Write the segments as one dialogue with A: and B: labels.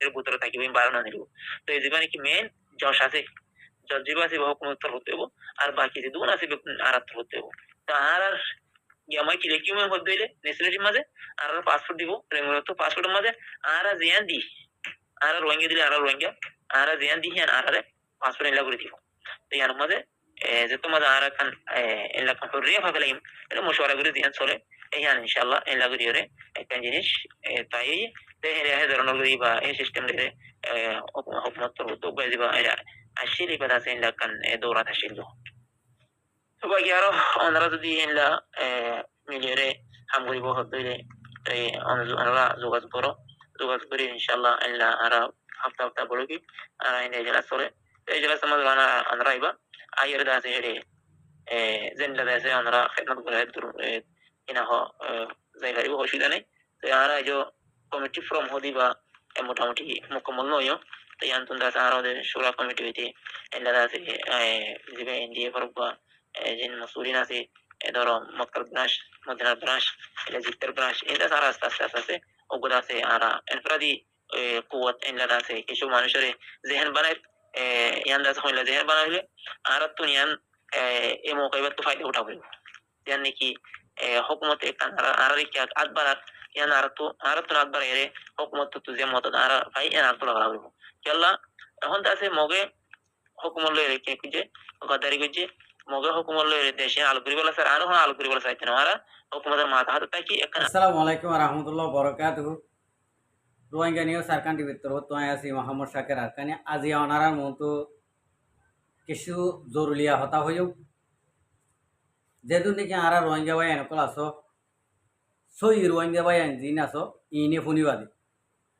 A: এর ভিতরে থাকিব বাড়ানো নিব তো এই জীবনে কি মেন যশ আছে যশ জীব আছে হুকুমত হতে হবো আর বাকি যে দুন আছে আর হতে হবো তো আর আমায় কি লেখি মে হতে হইলে নেসিলিটির মাঝে আর পাসপোর্ট দিব তো পাসপোর্টের মাঝে আর জিয়ান দি আর রোহিঙ্গা দিলে আর রোহিঙ্গা আর জিয়ান দি আর আর পাসপোর্ট এলা করে দিব তো ইয়ার মাঝে যে তোমার আর kan এলা kan হরিয়া ভাবে লাগি এটা মশওয়ারা করে দিয়ান চলে ইয়ান ইনশাআল্লাহ এলা করে রে একটা জিনিস তাই তে হে ধরনের করি বা এই সিস্টেম রে হুকুমত তো বাই দিবা এটা আসলে বাদ আছে এলা kan দৌড়া থাকছিল তো বাকি আরো ওনারা যদি এলা মিলিয়ে হাম করিব হতে এই ওনারা যোগাযোগ করো যোগাযোগ করে ইনশাআল্লাহ এলা আর hafta hafta bologi ina jala sore e jala sama wana anra iba ayer da se hele zenda da se anra khidmat করে dur ina ho zai gari ho shida নাই তো ara jo committee from hodiba মোটামুটি মুকম্মল নয় তো ইয়ান্তন দাস আর ওদের শুরা committee হইতে এলা দাস জিবে এনডিএ ফরবা জিন মাসউলিন আছে ধরো মক্তব ব্রাঞ্চ মদিনা ব্রাঞ্চ এটা জিত্তর ব্রাঞ্চ এটা সারা আস্তে আস্তে আস্তে ওগুলো আছে আর এনফ্রাদি কুয়াত এনলা আছে কিছু মানুষের জেহেন বানায় ইয়ান দাস হইলা জেহেন বানাইলে আর তো ইয়ান এই মৌকাইবার তো ফায়দা উঠাবো ইয়ান নাকি হুকুমত একটা আর কি আকবার ইয়ান আর তো আকবার এর হুকুমত তো যে মত আর ভাই ইয়ান আর তো লাগাবো কেল্লা এখন দাসে মগে হুকুমত লয়ে রেখে যে গদারি গজে মগে হুকুমত লয়ে দেশে আলো করিবলা স্যার আর আলো করিবলা চাইতে না আর হুকুমতের মাথা হাতে তাকি
B: আসসালামু আলাইকুম ওয়া রাহমাতুল্লাহি ওয়া বারাকাতুহু রোহিঙ্গা নিয়ে সারকান্টি ভিতর তো আছি মোহাম্মদ শাকের আরকানি আজি অনারার মতো কিছু জরুরিয়া হতা হইও যেহেতু নাকি আরা রোহিঙ্গা ভাই এনেকল আছো সই রোহিঙ্গা ভাই জিন আছো ইনে শুনিবাদে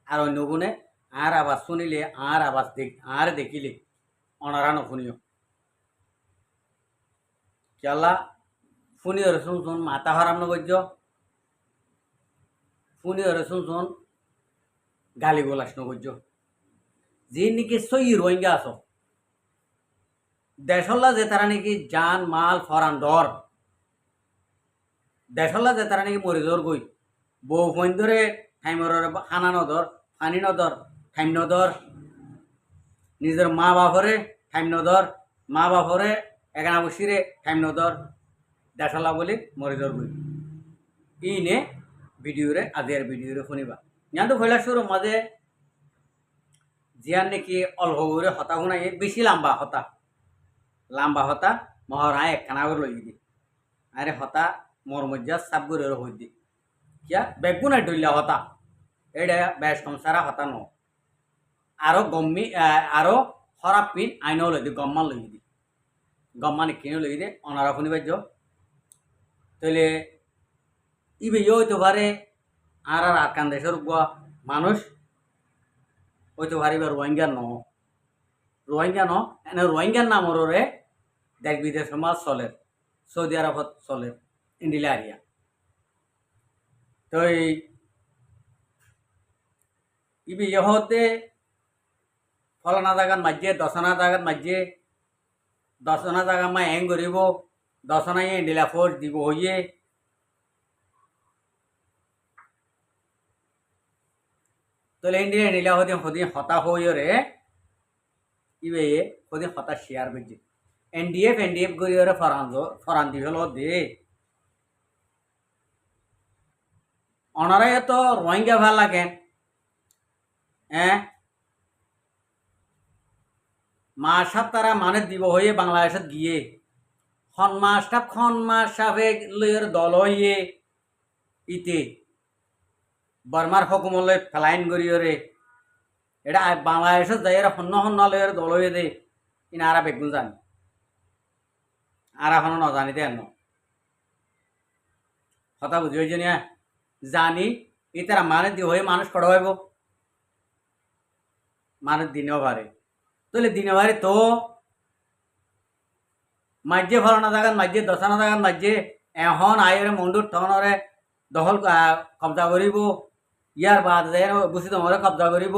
B: আর অন্য গুণে আর আবাস শুনিলে আর আবাস আর দেখিলে অনারা নশুনিও কেলা শুনি হরে শুন মাথা হারাম নগর্য শুনি হরে শুন গালি গোলাস নগর্য যে নাকি সই রোহিঙ্গা আছো দেশল্লা যে তারা নাকি জান মাল ফরান দর দেশল্লা যে তারা নাকি মরি দর গই বউ ফোন ধরে টাইমর খানা নদর পানি নদর টাইম নদর নিজের মা বাপরে টাইম নদর মা বাপরে এগানা বসিরে টাইম নদর দেশল্লা বলি মরি দর গই ইনে ভিডিওরে আজের ভিডিওরে শুনিবা ইয়ান তো ভৈলা শুরু মাঝে জিয়ান নাকি অল্প করে হতা শুনাই বেশি লাম্বা হতা মহরায় একখানা করে লই দি আরে হতা মোর মজ্জা সাব করে হই দি কিয়া বেগুনা ডইলা হতা এটা বেশ সংসারা হতা ন আরো গম্মি আরো খরাপ পিন আইনও লই দি গম্মা লই দি গম্মা নিকিনে লই দি অনারা শুনি বাজ্য তাহলে ইবে হইতে পারে আর আরকান দেশের মানুষ হইতে পারে বা রোহিঙ্গা এনে রোহিঙ্গার নামরে দেশ বিদেশ সমাজ চলে সৌদি আরবত চলে ইন্ডিলা এরিয়া তো ইবি ইহতে ফলানা জায়গাত মাঝে দশনা জায়গাত মাঝে দশনা জায়গা মা এং করিব দশনা ইন্ডিলা ফোর্স দিব হইয়ে তাহলে ইন্ডিলা হতে হতা হইরে ইবে হতে হতা শেয়ার করছে এনডিএফ করিরে ফরান দি হলো দে অনারাই তো রোহিঙ্গা ভাল লাগে মাসাব তারা মানে দিব হয়ে বাংলাদেশত গিয়ে খন মাস সাবে লইয়ের দল হইয়ে ইতে বর্মার হকুমলৈ ফেলাইন করিয়রে এটা বাংলাদেশত যাই সন্ন লইয়ের দল হয়ে দে ইনা আরা বেগুন জানি আর এখনো নজানিতে এন কথা বুঝি হয়েছে না জানি ইতারা মানে দি হয়ে মানুষ কড়া হইব মানুষ দিনেও পারে তাহলে দিনে পারে তো মাঝে ফলানা জায়গাত মাঝে দশানা জায়গাত মাঝে এখন আইরে মন্ডুর তখনরে দখল কবজা করিব ইয়ার বাদ যায় বুঝি তোমারে কবজা করিব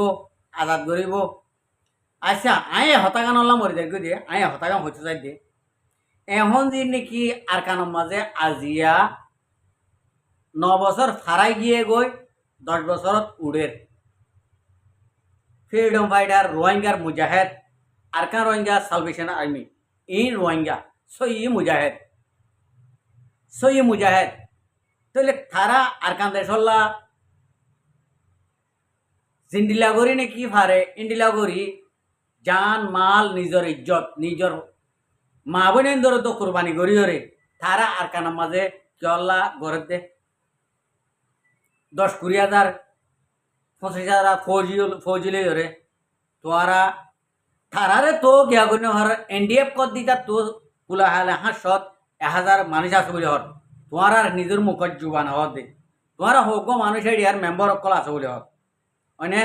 B: আজাদ করিব আচ্ছা আয়ে হতাগান হলাম মরি যাই দিয়ে আয়ে হতাগান হইতে যাই দিয়ে এখন যে নাকি আর কানের মাঝে আজিয়া 9 বছর ফারাই গিয়ে গই 10 বছরত উড়ের ফ্রিডম ফাইটার রোহিঙ্গার মুজাহিদ Arakan Rohingya salvation army in Rohingya সই মুজাহিদ তাহলে তারা আরকান দেশল্লা জিন্দিলা করি নে কি ফারে ইন্দিলা করি জান মাল নিজের ইজ্জত নিজের মা বোনের ধরে তো কোরবানি করি ওরে তারা আরকানের মাঝে কেল্লা গড়ে দে 10-20 হাজার 25,000 ফৌজি লই ওরে তোরা তারারে তো গিয়া করি হর এনডিএফ কর দিতা তো কুলা হালে 100 মানুষ আছে বলে হর তোমার আর নিজের মুখত জুবান হওয়ার দে তোমার হোক মানুষ এরিয়ার মেম্বার অকল আছে বলে হর অনে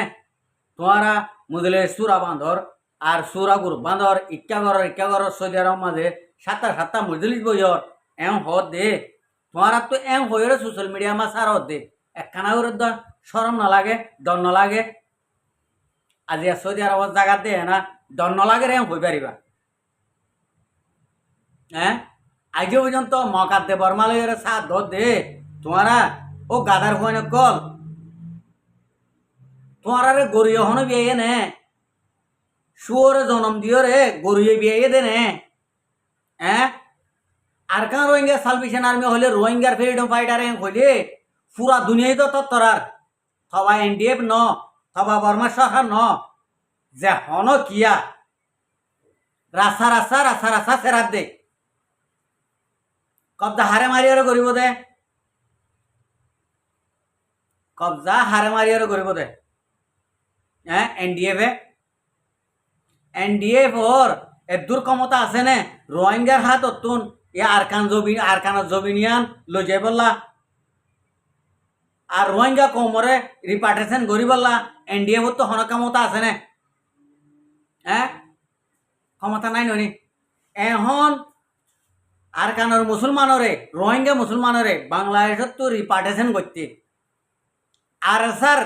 B: তোমারা মুদলে সুরা বাঁধর আর সুরা গুরু বাঁধর ইক্কা ঘর সৌদি আরব মাঝে 7টা মজলিস বইহর এম হদ দে তোমারা তো এম হয়ে সোশ্যাল মিডিয়া মা সার হদ দে একখানা করে সরম না লাগে ডর না লাগে আজি সৌদি আরবের জায়গা দে না ডর না লাগে এম হয়ে পারিবা হ্যাঁ আজও পর্যন্ত মকার দে বর্মালয়ের সাথ ধর দে তোমারা ও গাদার হয়ে কল তোমার গরিয় হন বিয়ে নে শুয়োরে জন্ম দিও রে গরিয়ে বিয়ে দে নে হ্যাঁ আরকান রোহিঙ্গা সালভেশন আর্মি হলে রোহিঙ্গার ফ্রিডম ফাইটার হইলে পুরা দুনিয়ায় তো তরার থবা এনডিএফ ন থবা বর্মা সরকার ন যে হন কিয়া রাস্তা সেরাত দে কবজা হারে মারিয়ারও করিব দে কবজা হারে মারিয়ারও করিব দে হ্যাঁ এনডিএফ ওর এদুর ক্ষমতা আছে নে রোহিঙ্গার হাত অতুন এ আরকানের জবিনিয়ান লই যাই বললা আর রোহিঙ্গা কোমরে রিপার্টেশন করি বললা এনডিএফ তো হন ক্ষমতা আছে নে হ্যাঁ ক্ষমতা নাই নি এখন আরকানের মুসলমানরে রোহিঙ্গা মুসলমানরে বাংলাদেশত তো রিপার্টেশন করতে আর স্যার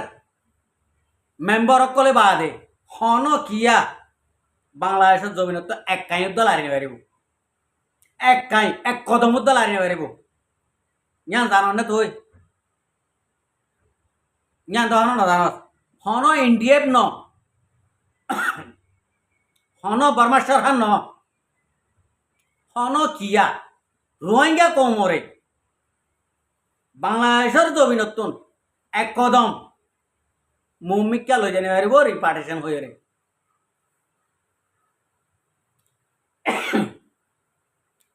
B: মেম্বার অকলে বাদে হন কিয়া বাংলাদেশের জমিনত তো এক কাঁই উদ্দল আরিনে পারিব এক কদম উদ্দল আরিনে পারিব ইয়ান জানো না তুই ইয়ান তো হন না জানস হন এনডিএফ ন হন বর্মা সরকার ন হন কিয়া রোহিঙ্গা কোমরে বাংলাদেশের জমিনত এক কদম মুমিকা লই জানি পারিব রিপার্টেশন হয়ে রে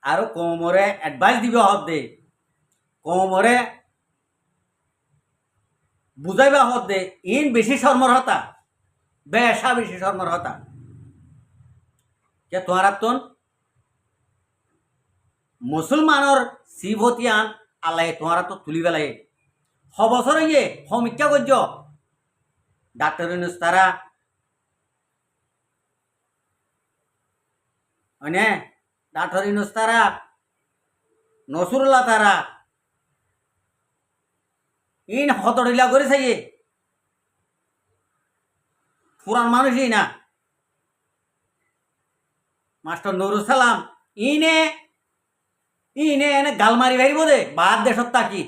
B: আরো কোমরে এডভাইস দিবে হদ দে কোমরে বুঝাইবা হদ দে ইন বেশি শর্মর হতা বেশা বেশি শর্মর হতা কে তোমার তোন মুসলমানর শিবতিয়ান আল্লাহ তোমার তো তুলি বেলায় হবছর ইয়ে হমিকা গজ্য ডাক্তার ইউনুস তারা মানে ডাক্তার ইউনুস তারা নসরুল্লাহ তারা ইন হতডিলা করে চাইয়ে পুরান মানুষই না মাস্টার নুরুল সালাম ইনে এনে গালমারি ভাইব দে বাদ দেশত তাকি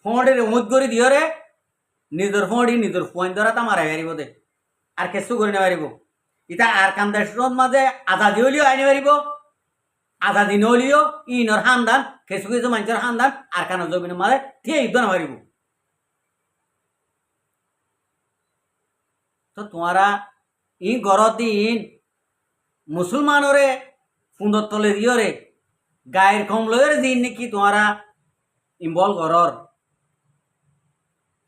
B: ফোঁড়ের উমুদ করে দিও রে নিজের ফোঁড়ি নিজের ফোন ধরা তা মারাই পারিব দে আর কেসু করে নে পারিব ইতা আর কান দেশের মাঝে আজাদি হলিও আইনে পারিব আজাদি নহলিও ইনর হান্দান কিছু কিছু মানুষের হান্দান আর কানের জমিনের মাঝে ঠিক ইদ্দ না পারিব তো তোমারা ই গরত দিন মুসলমানরে সুন্দর তলে দিও রে গায়ের কম লয়ের দিন নাকি তোমারা ইম্বল গরর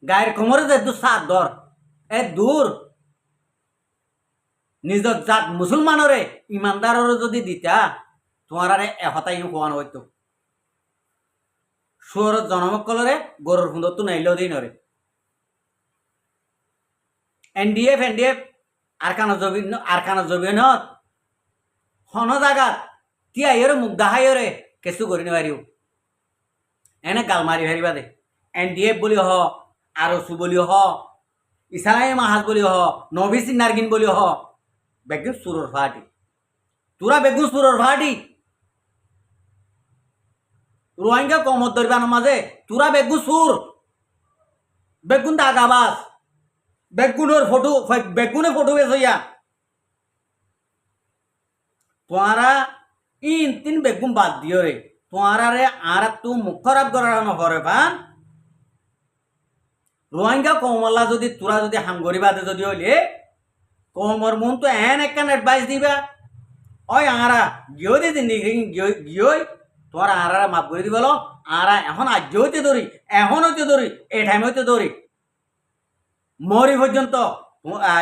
B: গায়ের কমরে যে দু সাত দর এ দূর নিজর জাত মুসলমানরে ইমানদাররে যদি দিতা তোমার এহতা ইউ খোয়ানো হইতো সুরত জনমকলরে গরুর সুন্দর তো নাইলেও দিন রে এনডিএফ আরকানো জবিনত হন জাগাত তিয়াইরে মুখ দাহাইরে কেঁচু করি নিবারিও এনে গাল মারি হারিবা দে এনডিএফ বলি হ আরসু বলি হ ইসালাই মাহাজ বলি হ নবী সিনারগিন বলি হ বেগুন সুরর ফাটি তোরা বেগুন সুরর ফাটি রোহিঙ্গা কমত ধরবার মাঝে তোরা বেগুন সুর বেগুন দাগাবাস বেগুনের ফটো বেসইয়া তোমারা ইন তিন বেগুন বাদ দিও রে তোমারা রে আর তু মুখ খারাপ করার নহরে পান রোহিঙ্গা কমলা যদি তোরা যদি হাঙ্গরি বাদে যদি হইলে কমর মন তো এন একখান অ্যাডভাইস দিবা ওই আরা গিয়ে দিদি গিয়ে তোমার আরা মাফ করে দিবল আরা এখন আজ হইতে ধরি এখন হইতে ধরি এই টাইম হইতে ধরি মরি পর্যন্ত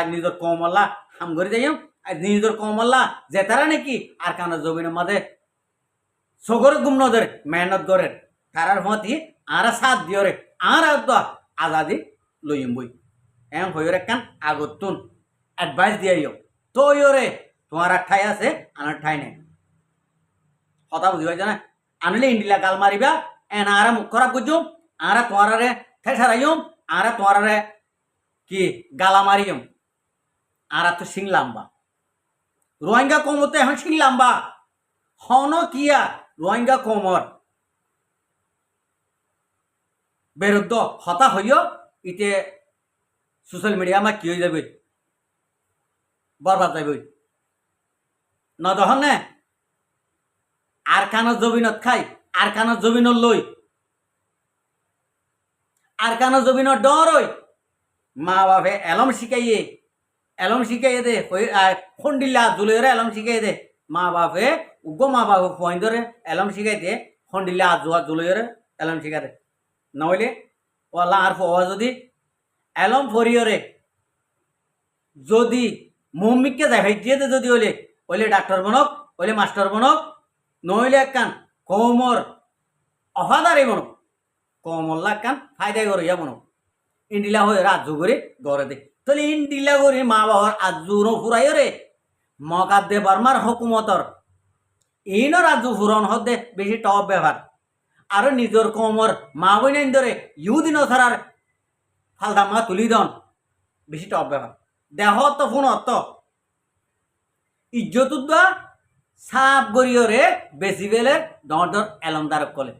B: নিজের কমল্লা হাম করে যাই নিজের কমল্লা যেতারা নাকি আর কানা জমিনের মাঝে সগর গুম নদের মেহনত করে তারার মতি আরা সাথ দিও রে আর আজাদি লইম বই এম হইর একখান আগতুন অ্যাডভাইস দিয়াইও তো রে তোমার ঠাই আছে আনার ঠাই নেই কথা বুঝি পাইছ না আনলে ইন্ডিলা গাল মারিবা এন আরা মুখ খারাপ করছুম আরা তোমারে ঠেসারাইম আরা তোমারে কি গালা মারিম আরা তো সিং লাম্বা রোহিঙ্গা কমতে এখন সিং লাম্বা হন কিয়া রোহিঙ্গা কমর বিরুদ্ধ হতা হইও ইতে সোশ্যাল মিডিয়া আমার কি হয়ে যাবে বরবাদ যাবে নদহন নে আর কানত জমিনত খাই আর কানত জমিনত লই আর কানত জমিনত ডর হই মা বাপে এলম শিখাইয়ে দে খন্ডিল্লা জুলেরে এলম শিখাই দে মা বাপে উগ্র মা বাপে ফোন ধরে এলম শিখাই দে খন্ডিল্লা জুয়া জুলেরে এলম শিখাই দে নইলে ওলা আর ফোয়া যদি এলম ফরিয়রে যদি মম্মিককে দেখাই দিয়ে যদি হইলে ডাক্তার বনক হইলে মাস্টার বনক নইলে একখান কমর অফাদারি বনক কমল্লা একখান ফায়দাই করে ইয়া বনক ইন্ডিলা হয়ে রাজ্য করে গড়ে দে তাহলে ইন্ডিলা করে মা বাবার আজুরও ফুরাই রে মকার দে বার্মার হকুমতর ইনও রাজ্য ফুরন হতে বেশি টপ ব্যবহার আর নিজের কমর মা বইন ধরে ইউদিন ছাড়ার ফালদা মা তুলি দন বেশি টপ ব্যবহার দেহ তো ফোন অত ইজ্জত সাপ গড়িয়রে বেশি বেলে ডর ডর এলমদারক কলে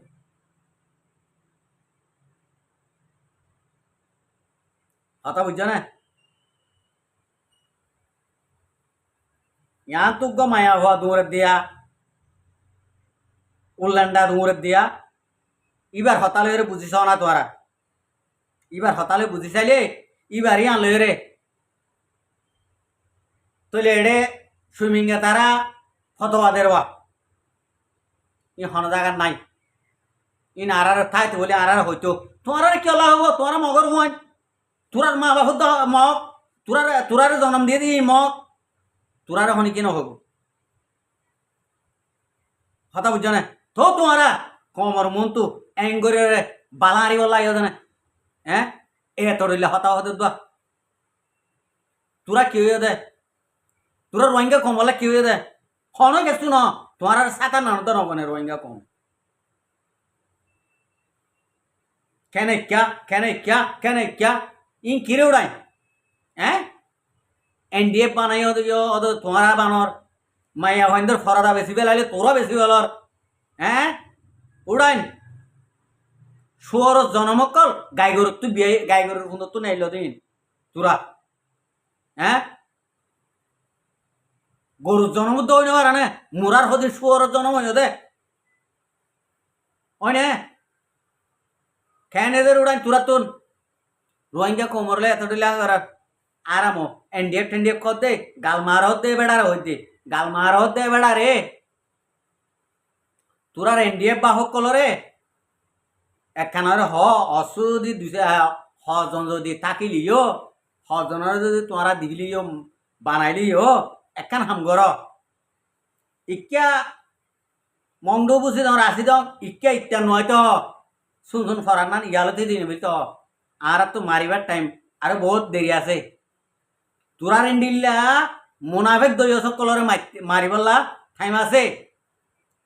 B: কথা বুঝছো না यहाँ तुक माया हुआ दूर दिया उल्लंडा दूर दिया इबार हताले रे बुझिस ना तोरा इबार हताले बुझिसाइले इबार यहाँ लय रे तो लेडे सुइमिंग तारा फतवा देरवा इ हन जागा नाई इन आरार थाई तो बोले आरार हयतो तोरा रे केला हबो तोरा मगर हुआन तुरार मा बाप मग तुरार जन्म দিয়ে দি মগ तुरार हनी केन हबो কথা বুঝছ না তো তোমারা কমর মন তো এঙ্গরে বালারি বলা ইয়া জানে হ্যাঁ এ তোরিলে হতা হতে দা তোরা কি হয়ে দে তোরা রোহিঙ্গা কম বলা কি হয়ে দে হন গেছু না তোমার সাতা না তো নবনে রোহিঙ্গা কম কেন क्या इन किरे उड़ाई हैं एनडीएफ बानाई हो तुम्हारा बानर माया हईंदर फरादा बेसि बेलाइले तोरा बेसि बेलर हैं उड़ाइन शुअर जनमक्कल गाई गरु तु गाई गरु सुंदर तो नाइल दिन তোরা হ্যাঁ গরুর জন্ম তো হইনে পারে না মুরার হদিন শুয়ারের জন্ম হইনে দে হইনে কেন এদের উড়াই তোরা তোন রোহিঙ্গা কোমরলে এত ডিলা করার আরামো এনডিএফ টেনডিএফ কর দে গাল মার হতে বেড়ার হইতে গাল মার হতে বেড়া রে তোরার এনডিএফ বাহক কলরে একখানারে অসুদি হজন যদি তাকিলিও হজনের যদি তোমরা দিলিও বানাইলিও একখান হামগর ইক্কা মংডু বুঝি তোমার আসি দম ইক্কা ইত্যা নয় তো শুন ফরান মান ইয়ালতে দিন তো আর তো মারিবার টাইম আর বহুত দেরি আছে তোরার ইন্ডিল্লা মোনাফেক দলীয় সকলরে মারিবল্লা টাইম আছে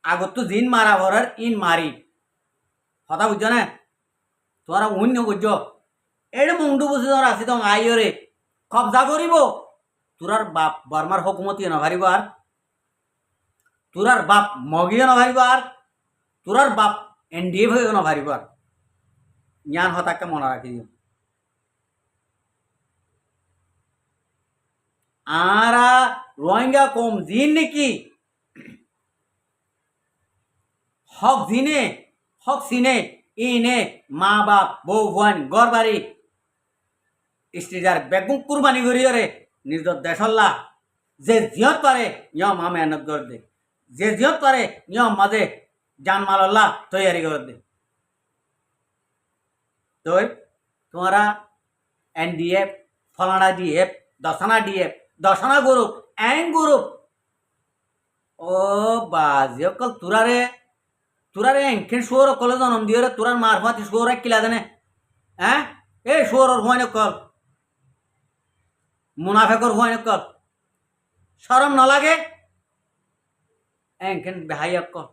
B: আগত তো জিন মারা ভরার ইন মারি কথা বুঝছো না তোরা অন্য বুঝছো এটা মুন্ডু বুঝি তোর আসি তো আইরে কবজা করিব তোরার বাপ বর্মার হকুমতি নভারিব আর তোরার বাপ মগিও নভারিব আর তোরার বাপ এনডিএফ হয়েও নভারিব আর জ্ঞান হতাকে মনে রাখি দিও আরা রোহিঙ্গা কম দিন নাকি হক দিনে হক সিনে ইনে মা বাপ বউ বোন ঘর বাড়ি স্ত্রীজার বেগুন কুরবানি করিয়রে নিজ দেশল্লা যে জিয়ত পারে নিয়ম মা মেহনত করে দে যে জিয়ত পারে নিয়ম মাঝে জানমাল্লাহ তৈয়ারি করে দে তো তোমরা এনডিএফ ফলানা ডিএফ দশানা গ্রুপ এন গ্রুপ ও বাজে অকল তুরারে এনখেন শুয়োর অকলে জন্ম দিয়ে তোরার মারফাতি শুয়োর কিলা জানে হ্যাঁ এই শুয়োর হুয়াইন অকল মুনাফেকর হুয়াইন অকল শরম নলাগে এনখেন বেহাই অকল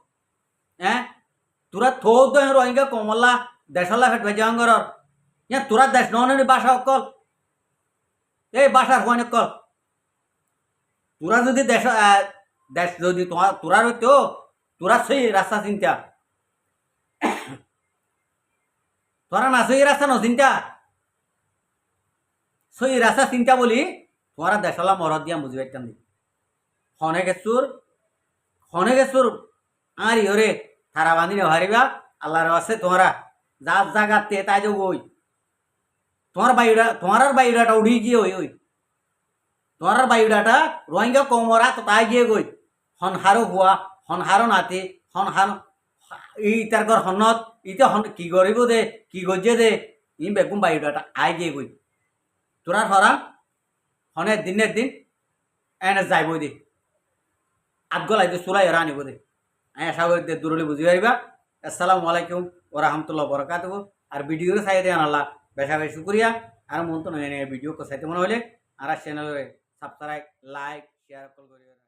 B: হ্যাঁ তোরা থো দহ রোহিঙ্গা কমলা দেশলা ফেট ভেজে অঙ্গর ইয়া তোরা দেশ ননি বাসা অকল এই বাসার হুয়াইন অকল তোরা যদি দেশ দেশ যদি তোমার তোরার হইতো তোরা সেই রাস্তা চিন্তা তোরা না সেই রাস্তা নচিন্তা সেই রাস্তা চিন্তা বলি তোরা দেশলা মরদ দিয়া বুঝি পাইতাম খনে গেছুর আর ইহরে থারা বাঁধি নেহারিবা আল্লাহর আছে তোমরা যার জায়গাতে তাই যে ওই তোমার বায়ুডাটা উঠি গিয়ে ওই তোমার বায়ুডাটা রোহিঙ্গা কমরা তো তাই গিয়ে গই হনহারো হুয়া হনহারো নাতি হনহার ই তার ঘর হনত ইতে হন কি করিব দে কি গজে দে ই বেগুম বায়ুডাটা আই গিয়ে গই তোরার হরা হনের দিনের দিন এনে যাইব দে আদগলাই দে চুলাই এরা আনিব দে আমি আশা করি দূরলে বুঝি পারিবা আসসালামু আলাইকুম ওয়া রাহমাতুল্লাহি ওয়া বারাকাতুহু আর ভিডিও চাই দেন আল্লাহ বেশা বেশি শুকরিয়া আর মন তো নয় ভিডিও কো চাইতে মনে হলে আর চ্যানেলে সাবস্ক্রাইব লাইক শেয়ার কল করিবা।